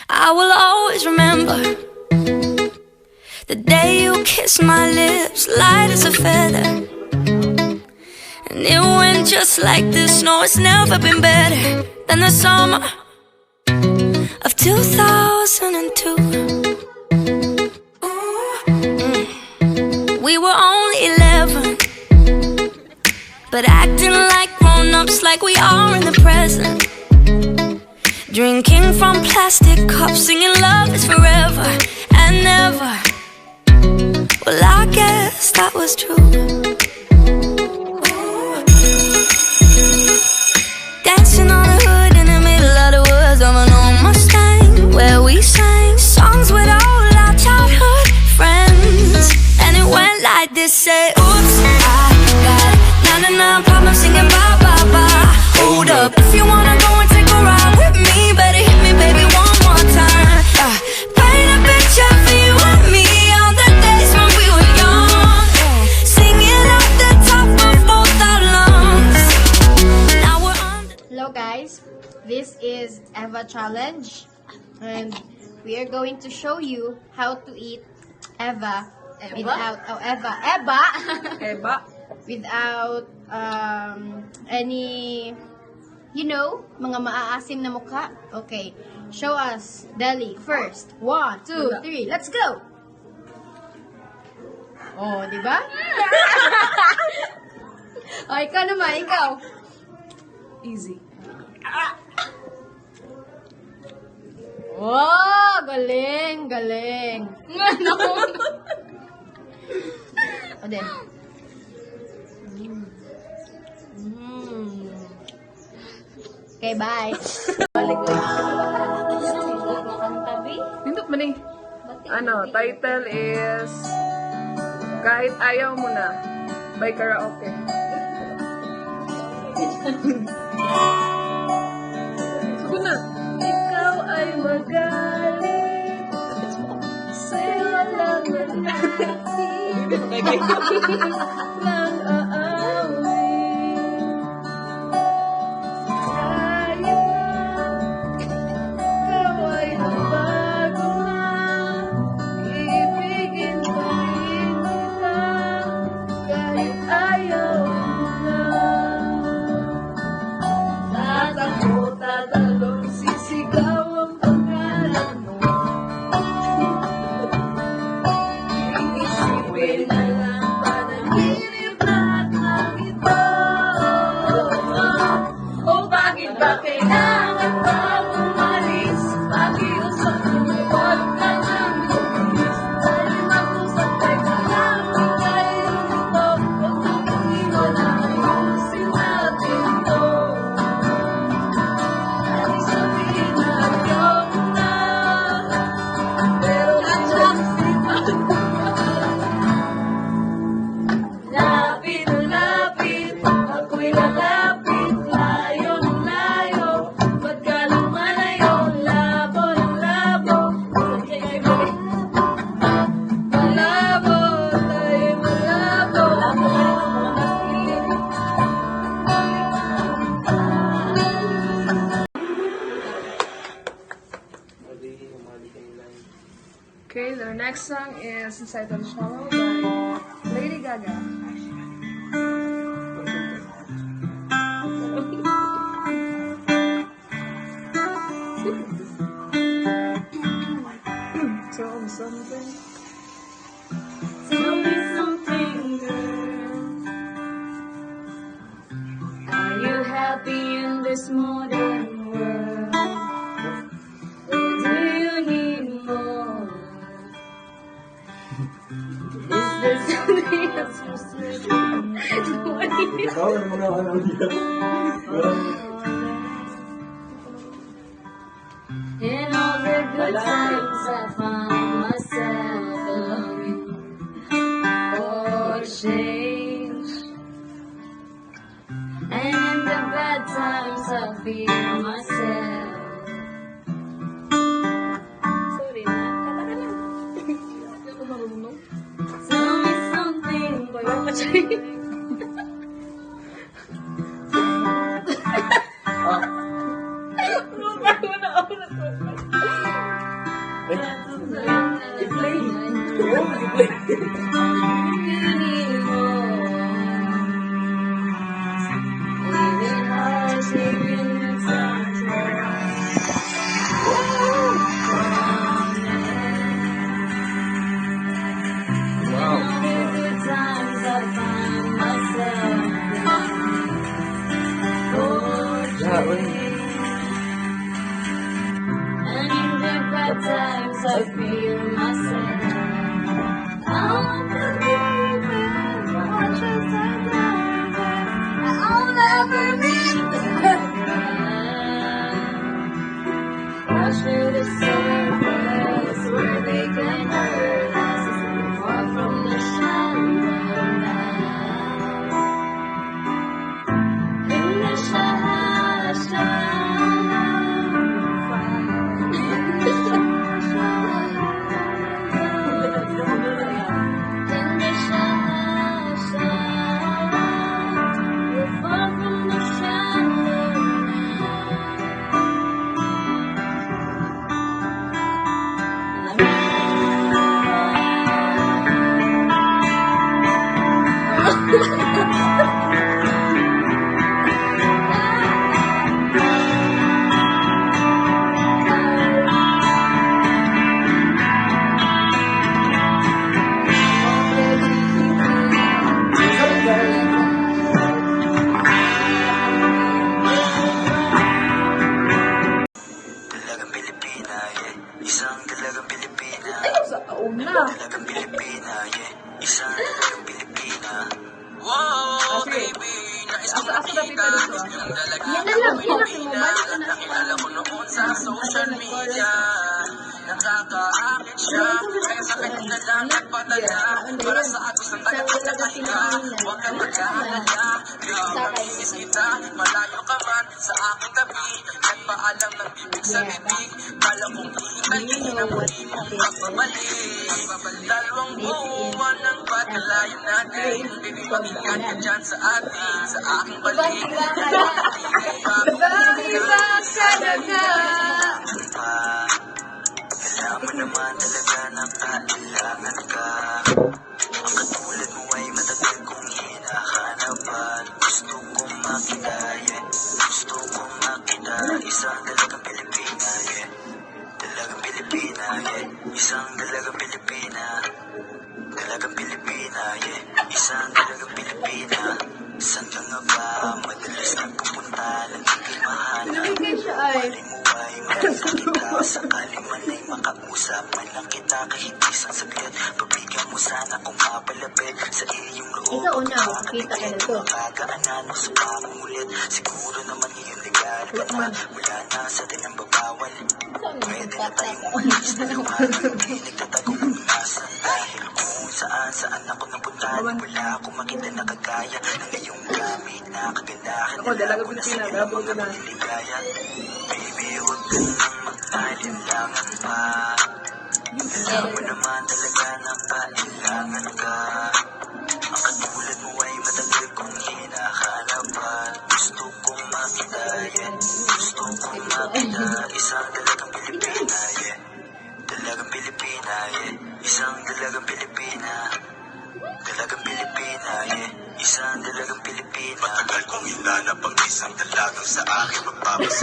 I will always remember the day you kissed my lips, light as a feather. And it went just like this. No, it's never been better than the summer of 2002. We were only 11, but acting like grown-ups, like we are in the present. Drinking from plastic cups, singing love is forever and never. Well, I guess that was true. Dancing on the hood in the middle of the woods of an old Mustang, where we sang songs with all our childhood friends. And it went like this, say, oops, I got 99 problems singing bye, bye, bye. Hold up, if you wanna go and take a ride with me, better hit me, baby, one more time. Paint a picture for you and me on the days when we were young, singing at the top of both our lungs. Now we're on. Hello guys, this is Eva Challenge, and we are going to show you how to eat Eva without Eva without any, you know, mga maaasim na mukha. Okay, show us Deli first. 1, 2, 3, let's go! Oh, di ba? Oh, ikaw naman, ikaw. Easy. Oh, galing, galing. O din. Okay, bye. Hindot man eh. Ano, title is Kahit Ayaw Mo Na by Karaoke. Sige na. Ikaw ay magaling sa'yo lang ng aawin. Okay, their next song is Inside the Shallow by Lady Gaga. Tell me something. Tell me something, girl. Are you happy in this modern world? Or do you need more? Is there something else frustrating? In all the good times I found myself longing for change, and in the bad times I fear myself. Sorry na, kata ka lang. Hindi ako marunong. Tell me something, boy. feel myself. I'm believing much as I never, I'll never be rush to the surface where they can hurt us, far from the shallow now. In the shallow. Isang dalagang Pilipina. Dalagang Pilipina, yeah. Isang dalagang Pilipina. Wow, baby. Nais kong makita yung dalagang Pilipina. Nakilala ko noon sa social media. Nakakaakit siya. Kaya sa kanya na lang nagpadala. Para sa agos ng tagapag nakahinga. Huwag kang mag-aalala. Nangingis kita. Malayo ka man sa aking tabi. Nagpaalam ng bibig sa bibig. Kala kong hihintayin na muli mong pagbabalik. Dalawang buwan ng pagkalayo natin. Baby, mag-ingat ka dyan sa atin. Sa aking balik. Ibang talaga. Alam mo naman talaga na kailangan ka. Ang katulad mo ay matagal kong hinahanapan. Gusto kong makita, yeah. Gusto kong makita. Isang dalagang Pilipina, yeah. Dalagang Pilipina, yeah. Isang dalagang Pilipina. Dalagang Pilipina, yeah. Isang dalagang Pilipina. Saan ka nga ba madalas nagpupunta ng hindi mahanap? Mali mo ay makita kita. Sakali man ay makausap man lang kita kahit isang saglit. Pabigyan mo sana kung mapalapit sa iyong loob. Ito una, kita ka na to. Makakaanan mo sa pangungulit. Siguro naman ngayon legal ka na. Wala na sa atin ang babawal. Pwede na tayong umalis na lumahan. Hindi nagtatago kung nasan. Dahil kung saan ako napuntahan. Wala akong makita na kagaya ng iyong gamit na kagandahan. Dala ko na sa iyo ng mga maliligaya. Baby, huwag ka nang mag-alinlangan pa. Alam mo naman talaga na kailangan ka. Ang katulad mo ay matagal kong hinahanapan. Gusto kong makita, yeah. Gusto kong makita. Isang dalagang Pilipina, yeah. Dalagang Pilipina, yeah. Isang dalagang Pilipina. Dalagang Pilipina, yeah. Isang dalagang Pilipina. Matagal kong hinanap ang isang dalagang sa akin magpapasaya.